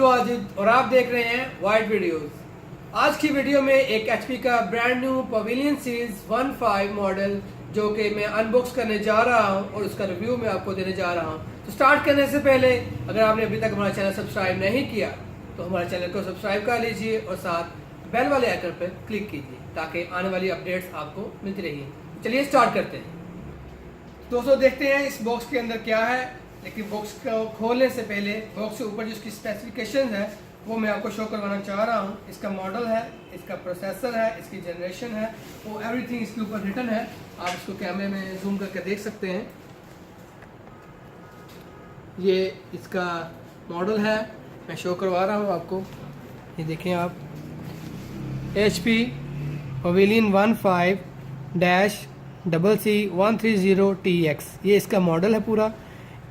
वाजिद और आप देख रहे हैं वाइड वीडियोस। आज की वीडियो में एक एचपी का brand new pavilion series 15 model जो कि मैं अनबॉक्स करने जा रहा हूं और उसका रिव्यू मैं आपको देने जा रहा हूं। तो स्टार्ट करने से पहले अगर आपने अभी तक हमारा चैनल सब्सक्राइब नहीं किया तो हमारे चैनल को सब्सक्राइब कर लीजिए और साथ बेल वाले आइकन पर क्लिक कीजिए ताकि आने वाली अपडेट्स आपको मिलती रहेगी। चलिए स्टार्ट करते हैं। दोस्तों देखते हैं इस बॉक्स के अंदर क्या है, लेकिन बॉक्स को खोलने से पहले बॉक्स के ऊपर जो इसकी स्पेसिफिकेशन है वो मैं आपको शो करवाना चाह रहा हूँ। इसका मॉडल है, इसका प्रोसेसर है, इसकी जनरेशन है, वो एवरीथिंग इसके ऊपर रिटन है। आप इसको कैमरे में जूम करके देख सकते हैं। ये इसका मॉडल है, मैं शो करवा रहा हूँ आपको। ये देखें आप, HP पवेलियन 15-CC130TX ये इसका मॉडल है पूरा।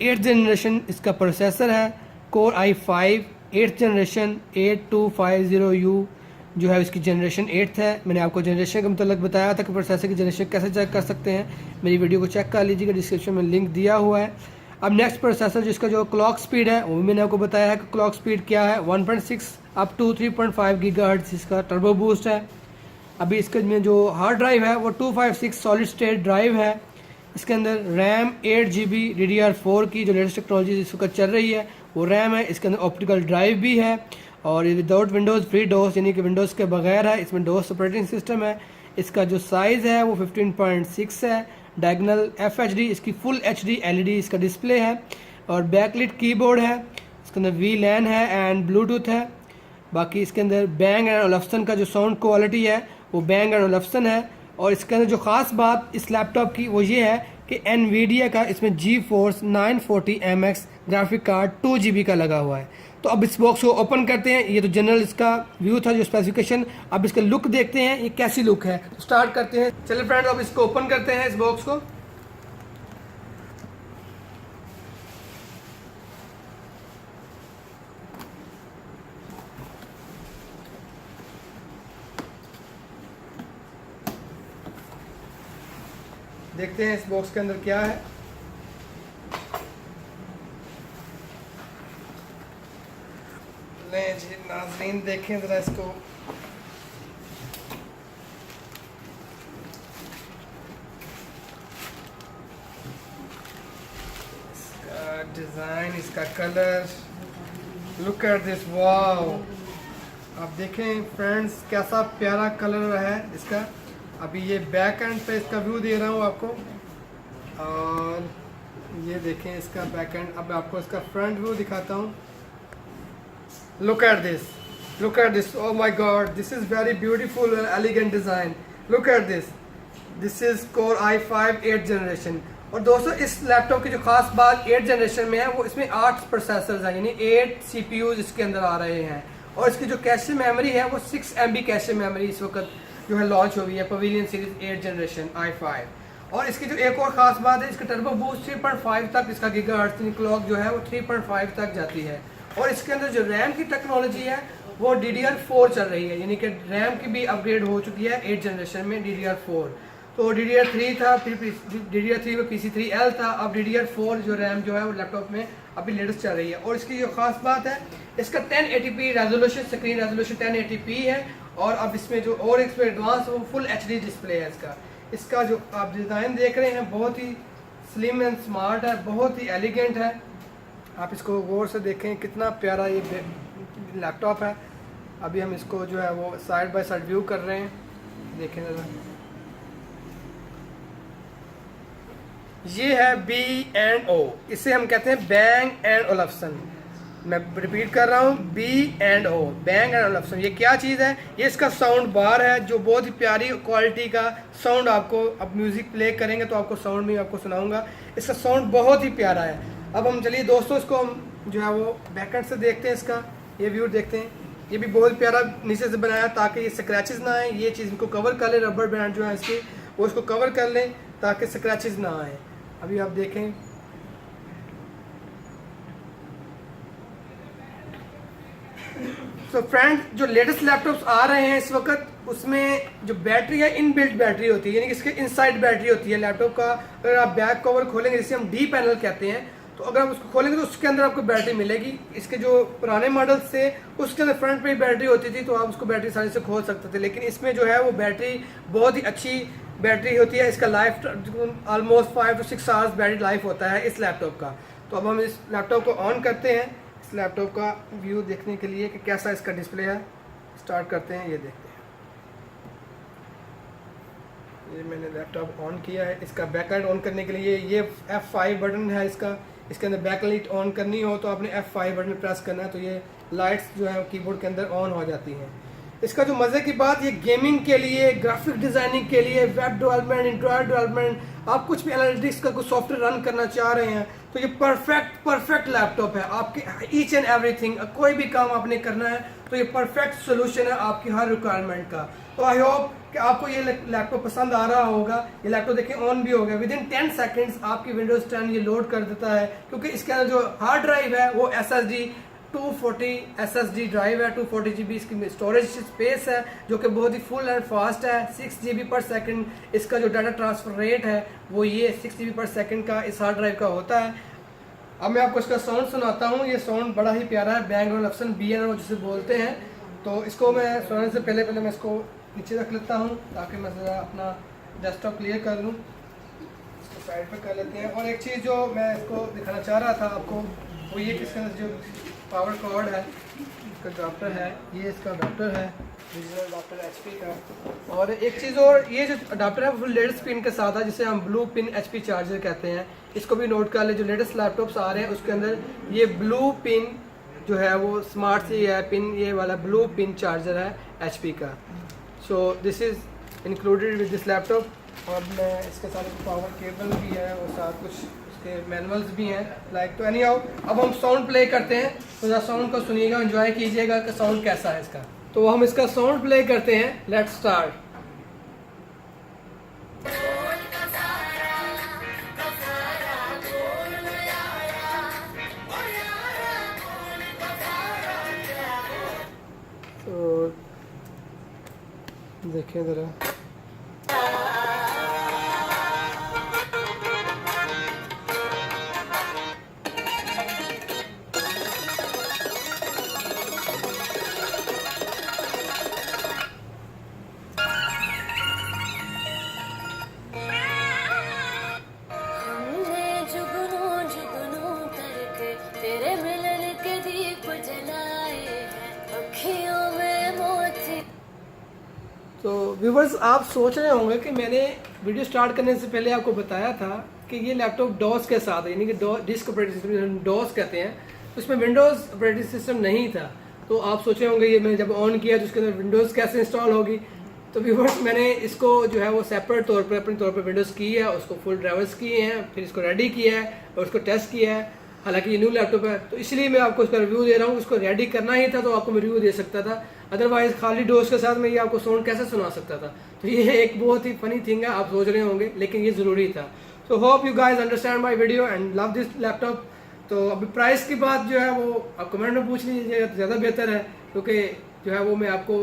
8th जनरेशन इसका प्रोसेसर है, core i5 8th generation 8250U जो है इसकी जनरेशन 8th है। मैंने आपको जनरेशन का मतलब बताया था कि प्रोसेसर की जनरेशन कैसे चेक कर सकते हैं। मेरी वीडियो को चेक कर लीजिएगा, डिस्क्रिप्शन में लिंक दिया हुआ है। अब नेक्स्ट प्रोसेसर जिसका जो क्लॉक स्पीड है वो भी मैंने आपको बताया है कि क्लॉक स्पीड क्या है। 1.6 अप टू 3.5 गीगाहर्ट्ज़ इसका टर्बो बूस्ट है। अभी इसके में जो हार्ड ड्राइव है वो 256 सॉलिड स्टेट ड्राइव है। इसके अंदर रैम 8GB DDR4 की जो लेटेस्ट टेक्नोलॉजी इस वक्त चल रही है वो रैम है। इसके अंदर ऑप्टिकल ड्राइव भी है और ये विदाउट विंडोज़ फ्री डोस यानी कि विंडोज़ के बगैर है। इसमें डोस ऑपरेटिंग सिस्टम है। इसका जो साइज़ है वो 15.6 है। डायगनल FHD इसकी फुल HD LED इसका डिस्प्ले है और बैकलिट कीबोर्ड है। इसके अंदर VLAN है एंड ब्लूटूथ है। बाकी इसके अंदर Bang & Olufsen का जो साउंड क्वालिटी है वो Bang & Olufsen है। और इसके अंदर जो ख़ास बात इस लैपटॉप की वो ये है कि NVIDIA का इसमें GeForce 940MX graphic card 2GB का लगा हुआ है। तो अब इस बॉक्स को ओपन करते हैं। ये तो जनरल इसका व्यू था जो स्पेसिफिकेशन। अब इसका लुक देखते हैं ये कैसी लुक है। तो स्टार्ट करते हैं। चलिए फ्रेंड्स अब इसको ओपन करते हैं इस बॉक्स को। देखते हैं इस बॉक्स के अंदर क्या है। ले जी नाज़रीन देखें जरा इसको। इसका डिज़ाइन, इसका colour, look at this, wow. आप देखें फ्रेंड्स कैसा प्यारा कलर है इसका। अभी ये बैक एंड पे इसका व्यू दे रहा हूँ आपको और ये देखें इसका बैक एंड। अब आपको इसका फ्रंट व्यू दिखाता हूँ। Look at this, look at this, oh my God, this is very beautiful and elegant design. Look at this, this is core i5 8th generation. और दोस्तों इस लैपटॉप की जो खास बात 8th जनरेशन में है वो इसमें 8 प्रोसेसर्स हैं, यानी 8 CPUs इसके अंदर आ रहे हैं। और इसकी जो कैशे मेमोरी है वो 6 MB कैशे मेमोरी इस वक्त जो है लॉन्च हो गई है pavilion series 8th generation i5। और इसकी जो एक और ख़ास बात है, इसका टर्बो बूस्ट 3.5 तक इसका गीगाहर्ट्ज़ क्लॉक जो है वो 3.5 तक जाती है। और इसके अंदर जो रैम की टेक्नोलॉजी है वो DDR4 चल रही है, यानी कि रैम की भी अपग्रेड हो चुकी है 8th जनरेशन में DDR4। तो DDR3 था, फिर DDR3 में PC3L था, अब DDR4 जो रैम जो है वो लैपटॉप में अभी लेटेस्ट चल रही है। और इसकी जो खास बात है इसका 1080p resolution, screen resolution 1080p है। और अब इसमें जो और इसमें एडवांस वो फुल HD डिस्प्ले है इसका। इसका जो आप डिज़ाइन देख रहे हैं बहुत ही स्लिम एंड स्मार्ट है, बहुत ही एलिगेंट है। आप इसको गौर से देखें कितना प्यारा ये लैपटॉप है। अभी हम इसको जो है वो साइड बाय साइड व्यू कर रहे हैं, देखें ज़रा। ये है B&O, इसे हम कहते हैं Bang & Olufsen। मैं रिपीट कर रहा हूँ, B&O, Bang & Olufsen। ये क्या चीज़ है? ये इसका साउंड बार है जो बहुत ही प्यारी क्वालिटी का साउंड आपको, अब म्यूज़िक प्ले करेंगे तो आपको साउंड में आपको सुनाऊंगा। इसका साउंड बहुत ही प्यारा है। अब हम चलिए दोस्तों इसको हम जो है वो बैकएंड से देखते हैं। इसका ये व्यू देखते हैं। ये भी बहुत प्यारा नीचे से बनाया ताकि ये स्क्रैचेस ना आए। ये चीज़ इनको कवर कर ले, रबर बैंड जो है इसकी वो इसको कवर कर लें ताकि स्क्रैचेस ना आए। अभी आप देखें तो फ्रेंड जो लेटेस्ट लैपटॉप्स आ रहे हैं इस वक्त उसमें जो बैटरी है इनबिल्ट बैटरी होती है, यानी कि इसके इनसाइड बैटरी होती है लैपटॉप का। अगर आप बैक कवर खोलेंगे जिसे हम डी पैनल कहते हैं तो अगर आप उसको खोलेंगे तो उसके अंदर आपको बैटरी मिलेगी। इसके जो पुराने मॉडल्स थे उसके अंदर फ्रंट पे ही बैटरी होती थी, तो आप उसको बैटरी आसानी से खोल सकते थे, लेकिन इसमें जो है वो बैटरी बहुत ही अच्छी बैटरी होती है। इसका life almost 5 to 6 hours battery life होता है इस लैपटॉप का। तो अब हम इस लैपटॉप को ऑन करते हैं, इस लैपटॉप का व्यू देखने के लिए कि कैसा इसका डिस्प्ले है। स्टार्ट करते हैं, ये देखते हैं। ये मैंने लैपटॉप ऑन किया है। इसका बैकलाइट ऑन करने के लिए ये F5 बटन है इसका। इसके अंदर बैकलाइट ऑन करनी हो तो आपने F5 बटन प्रेस करना है, तो ये लाइट्स जो है कीबोर्ड के अंदर ऑन हो जाती हैं। इसका जो मज़े की बात, ये गेमिंग के लिए, ग्राफिक डिज़ाइनिंग के लिए, वेब डेवलपमेंट, एंड्रॉयड डेवलपमेंट, आप कुछ भी एनालिटिक्स का कोई सॉफ्टवेयर रन करना चाह रहे हैं तो ये परफेक्ट लैपटॉप है आपके ईच एंड एवरीथिंग। कोई भी काम आपने करना है तो ये परफेक्ट सोल्यूशन है आपकी हर रिक्वायरमेंट का। तो आई होप कि आपको ये लैपटॉप पसंद आ रहा होगा। ये लैपटॉप देखिए ऑन भी हो गया, विदिन 10 सेकेंड्स आपकी विंडोज 10 ये लोड कर देता है, क्योंकि इसके अंदर जो हार्ड ड्राइव है वो SSD 240 SSD ड्राइव है। 240 GB इसकी स्टोरेज स्पेस है, जो कि बहुत ही फुल एंड फास्ट है। 6 GB पर सेकंड इसका जो डाटा ट्रांसफर रेट है वो ये 6 GB पर सेकंड का इस हार्ड ड्राइव का होता है। अब मैं आपको इसका साउंड सुनाता हूँ। ये साउंड बड़ा ही प्यारा है, बैंग ऑलप्सन BNO जिसे बोलते हैं। तो इसको मैं सुनाने से पहले मैं इसको नीचे रख लेता हूँ ताकि मैं ज़रा अपना डेस्कटॉप क्लियर कर लूँ। इसको साइड पे कर लेते हैं। और एक चीज़ जो मैं इसको दिखाना चाह रहा था आपको, वो ये कि इसके अंदर जो पावर कॉर्ड है, इसका अडाप्टर है, ये इसका अडाप्टर है, ओरिजिनल अडाप्टर HP का। और एक चीज़ और, ये जो अडाप्टर है वो लेटेस्ट पिन के साथ है, जिसे हम ब्लू पिन HP चार्जर कहते हैं। इसको भी नोट कर ले, जो लेटेस्ट लैपटॉप्स आ रहे हैं उसके अंदर ये ब्लू पिन जो है वो स्मार्ट सी है पिन, ये वाला ब्लू पिन चार्जर है HP का। So this is included with this laptop. और मैं इसके साथ पावर केबल भी है और साथ कुछ इसके मैनुअल्स भी हैं लाइक। तो एनी हाउ अब हम साउंड प्ले करते हैं, तो ज़रा साउंड को सुनिएगा, एंजॉय कीजिएगा कि साउंड कैसा है इसका। तो हम इसका साउंड प्ले करते हैं। Let's start. तो देखिए ज़रा, तो व्यूवर्स आप सोच रहे होंगे कि मैंने वीडियो स्टार्ट करने से पहले आपको बताया था कि ये लैपटॉप डॉस के साथ है, यानी कि डिस्क ऑपरेटिंग सिस्टम डॉस कहते हैं, उसमें विंडोज़ ऑपरेटिंग सिस्टम नहीं था। तो आप सोचे होंगे ये मैंने जब ऑन किया तो उसके अंदर विंडोज़ कैसे इंस्टॉल होगी। तो व्यूवर्स मैंने इसको जो है वो सेपरेट तौर पर अपने तौर पर विंडोज़ की है, उसको फुल ड्राइवर्स किए हैं, फिर इसको रेडी किया है और उसको टेस्ट किया है। हालांकि ये न्यू लैपटॉप है तो इसलिए मैं आपको इसका रिव्यू दे रहा हूँ। उसको रेडी करना ही था तो आपको मैं रिव्यू दे सकता था, अदरवाइज खाली डोज के साथ मैं ये आपको साउंड कैसे सुना सकता था। तो ये एक बहुत ही फनी थिंग है, आप सोच रहे होंगे, लेकिन ये ज़रूरी था। So hope you guys understand my video and love this laptop. तो अभी प्राइस की बात जो है वो आप कमेंट में पूछ लीजिएगा तो ज़्यादा बेहतर है, क्योंकि जो है वो मैं आपको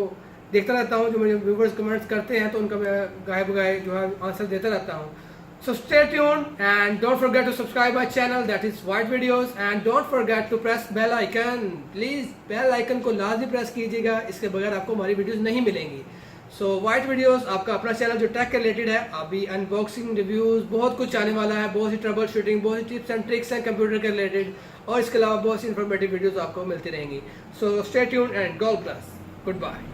देखता रहता हूँ, जो मेरे व्यूवर्स कमेंट्स करते हैं तो उनका मैं गाय बगाए जो है आंसर देता रहता हूँ। So stay tuned and don't forget to subscribe my channel, that is White Videos, and don't forget to press bell icon. Please bell icon को लाजमी प्रेस कीजिएगा, इसके बगैर आपको हमारी वीडियोस नहीं मिलेंगी। So White Videos आपका अपना चैनल जो टेक के रिलेटेड है, अभी अनबॉक्सिंग रिव्यूज बहुत कुछ आने वाला है, बहुत सी ट्रबल शूटिंग, बहुत सी टिप्स एंड ट्रिक्स हैं कंप्यूटर के रिलेटेड, और इसके अलावा बहुत सी इन्फॉर्मेटिव वीडियोज आपको मिलती रहेंगी। So stay tuned and God bless. Goodbye.